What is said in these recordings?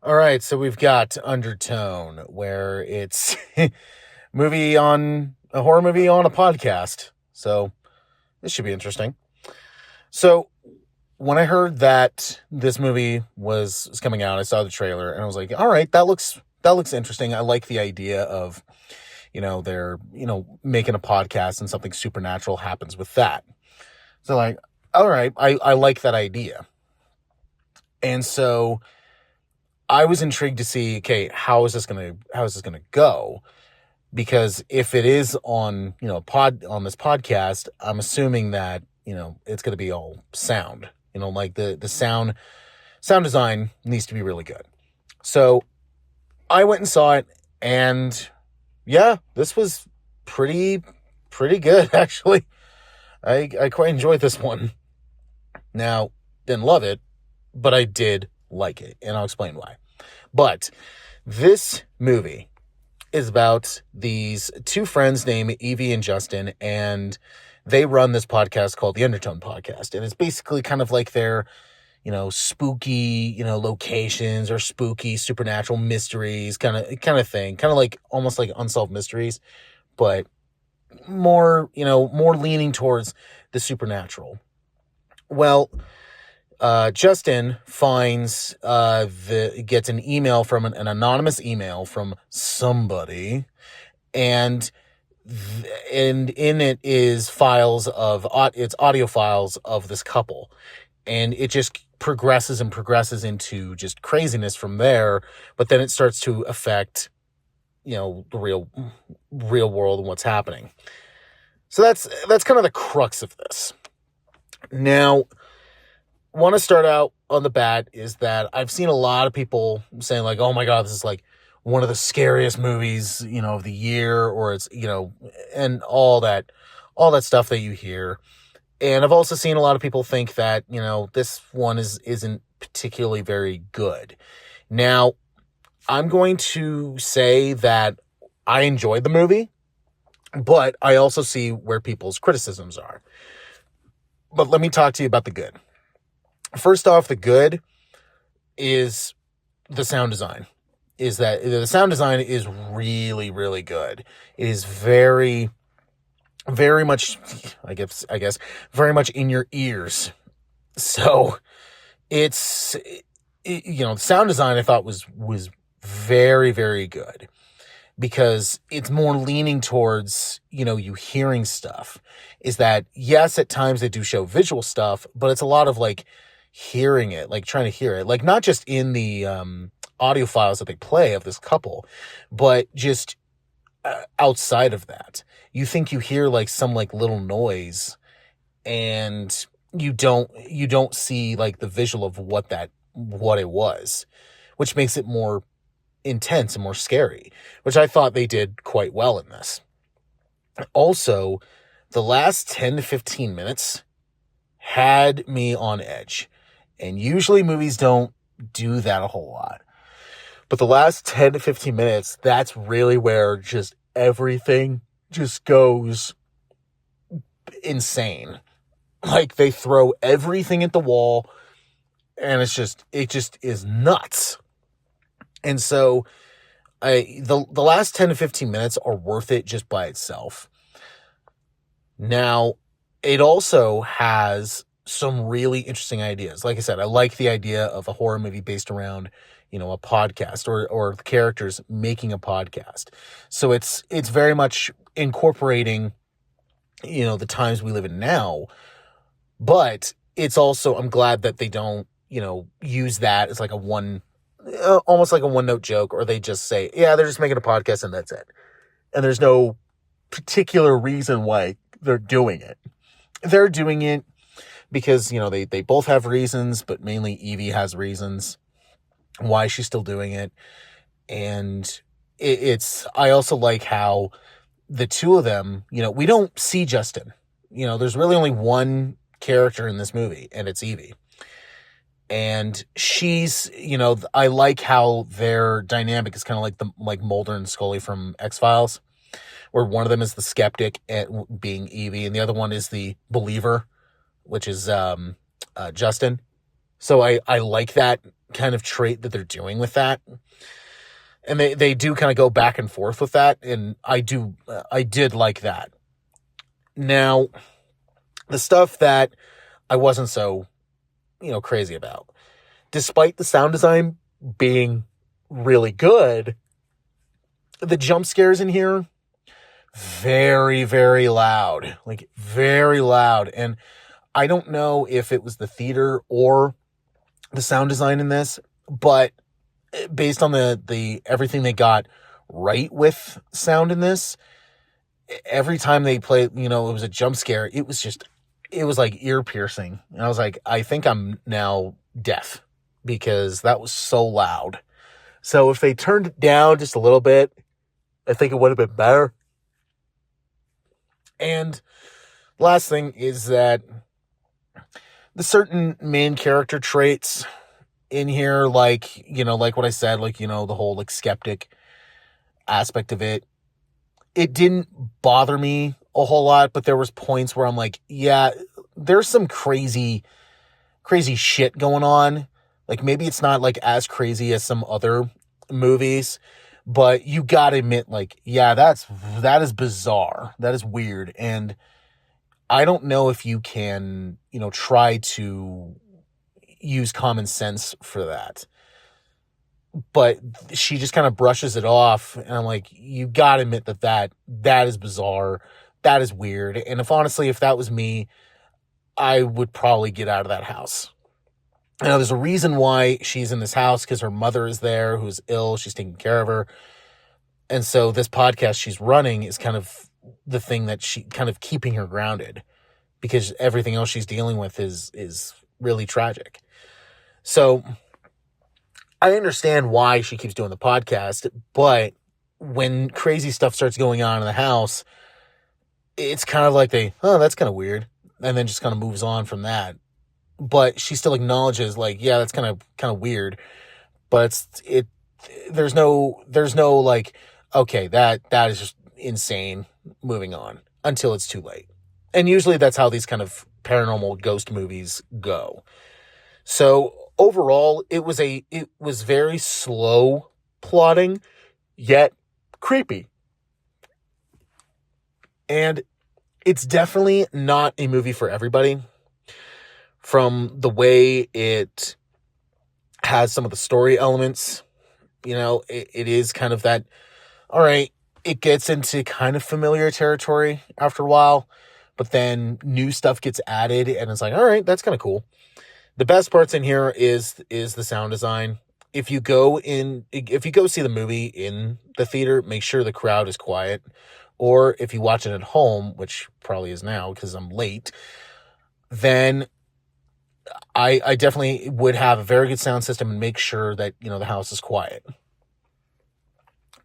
All right, so we've got Undertone, where it's a horror movie on a podcast. So this should be interesting. So when I heard that this movie was coming out, I saw the trailer and I was like, all right, that looks interesting. I like the idea of, they're, making a podcast and something supernatural happens with that. So like, all right, I like that idea. And so I was intrigued to see, okay, how is this gonna go? Because if it is on, on this podcast, I'm assuming that, it's gonna be all sound. Like the sound design needs to be really good. So I went and saw it, and yeah, this was pretty good actually. I quite enjoyed this one. Now, didn't love it, but I did like it, and I'll explain why. But this movie is about these two friends named Evie and Justin, and they run this podcast called the Undertone podcast. And it's basically kind of like their, spooky, locations or spooky supernatural mysteries kind of thing. Kind of like almost like Unsolved Mysteries, but more leaning towards the supernatural. Well, Justin gets an email from an anonymous email from somebody, and in it is it's audio files of this couple, and it just progresses and progresses into just craziness from there. But then it starts to affect, the real world and what's happening. So that's kind of the crux of this. Now, want to start out on the bat is that I've seen a lot of people saying like, oh my God, this is like one of the scariest movies, of the year, or it's, and all that stuff that you hear. And I've also seen a lot of people think that, this one isn't particularly very good. Now, I'm going to say that I enjoyed the movie, but I also see where people's criticisms are. But let me talk to you about the good. First off, the good is the sound design. Is that the sound design is really, really good. It is very, very much, I guess, very much in your ears. So it's, the sound design I thought was very, very good, because it's more leaning towards, you hearing stuff. Is that, yes, at times they do show visual stuff, but it's a lot of like hearing it, like trying to hear it, like not just in the audio files that they play of this couple, but just outside of that. You think you hear like some like little noise, and you don't see like the visual of what it was, which makes it more intense and more scary, which I thought they did quite well in this. Also, the last 10 to 15 minutes had me on edge. And usually movies don't do that a whole lot. But the last 10 to 15 minutes, that's really where just everything just goes insane. Like they throw everything at the wall, and it just is nuts. And so the last 10 to 15 minutes are worth it just by itself. Now, it also has some really interesting ideas. Like I said, I like the idea of a horror movie based around, a podcast or the characters making a podcast. So it's very much incorporating, the times we live in now, but it's also, I'm glad that they don't, use that as like almost like a one-note joke, or they just say, yeah, they're just making a podcast and that's it. And there's no particular reason why they're doing it. They're doing it because, they both have reasons, but mainly Evie has reasons why she's still doing it. And I also like how the two of them, we don't see Justin. There's really only one character in this movie, and it's Evie. And she's, I like how their dynamic is kind of like Mulder and Scully from X-Files, where one of them is the skeptic, being Evie, and the other one is the believer, which is Justin. So I like that kind of trait that they're doing with that. And they do kind of go back and forth with that. And I did like that. Now, the stuff that I wasn't so, crazy about, despite the sound design being really good, the jump scares in here, very, very loud, like very loud. And I don't know if it was the theater or the sound design in this, but based on the everything they got right with sound in this, every time they play, it was a jump scare. It was like ear piercing. And I was like, I think I'm now deaf because that was so loud. So if they turned it down just a little bit, I think it would have been better. And last thing is that the certain main character traits in here, like what I said, the whole skeptic aspect of it, it didn't bother me a whole lot, but there was points where I'm like, yeah, there's some crazy shit going on. Like maybe it's not as crazy as some other movies, but you gotta admit, yeah, that is bizarre. That is weird. And I don't know if you can, try to use common sense for that. But she just kind of brushes it off. And I'm like, you gotta admit that is bizarre. That is weird. And if that was me, I would probably get out of that house. Now, there's a reason why she's in this house, because her mother is there who's ill. She's taking care of her. And so this podcast she's running is kind of the thing that she kind of keeping her grounded, because everything else she's dealing with is really tragic. So I understand why she keeps doing the podcast, but when crazy stuff starts going on in the house, it's kind of like that's kind of weird, and then just kind of moves on from that. But she still acknowledges, yeah, that's kind of weird, but there's no okay, that is just insane, moving on, until it's too late. And usually that's how these kind of paranormal ghost movies go. So overall, it was very slow plotting, yet creepy. And it's definitely not a movie for everybody. From the way it has some of the story elements, it is kind of that, all right, it gets into kind of familiar territory after a while, but then new stuff gets added, and it's like, all right, that's kind of cool. The best parts in here is the sound design. If you go see the movie in the theater, make sure the crowd is quiet. Or if you watch it at home, which probably is now because I'm late, then I definitely would have a very good sound system and make sure that, the house is quiet.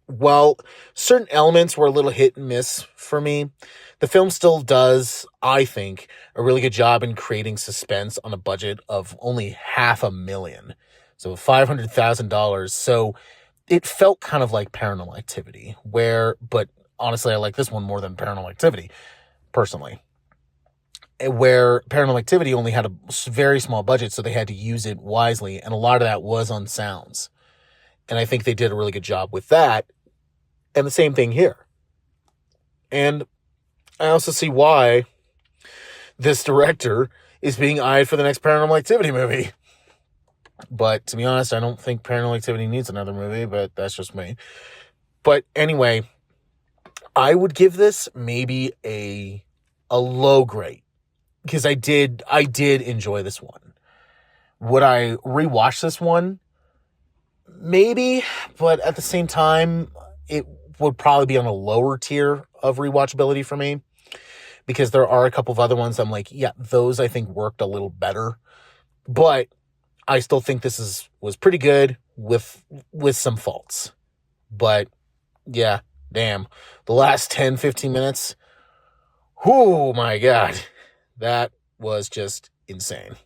While certain elements were a little hit and miss for me, the film still does, I think, a really good job in creating suspense on a budget of only $500,000. So $500,000. So it felt kind of like Paranormal Activity, but honestly, I like this one more than Paranormal Activity, personally. Where Paranormal Activity only had a very small budget, so they had to use it wisely, and a lot of that was on sounds. And I think they did a really good job with that. And the same thing here. And I also see why this director is being eyed for the next Paranormal Activity movie. But to be honest, I don't think Paranormal Activity needs another movie, but that's just me. But anyway, I would give this maybe a low grade, because I did enjoy this one. Would I rewatch this one? Maybe, but at the same time, it would probably be on a lower tier of rewatchability for me, because there are a couple of other ones I'm like, yeah, those I think worked a little better. But I still think this was pretty good with some faults. But yeah, damn, the last 10, 15 minutes, oh my God, that was just insane.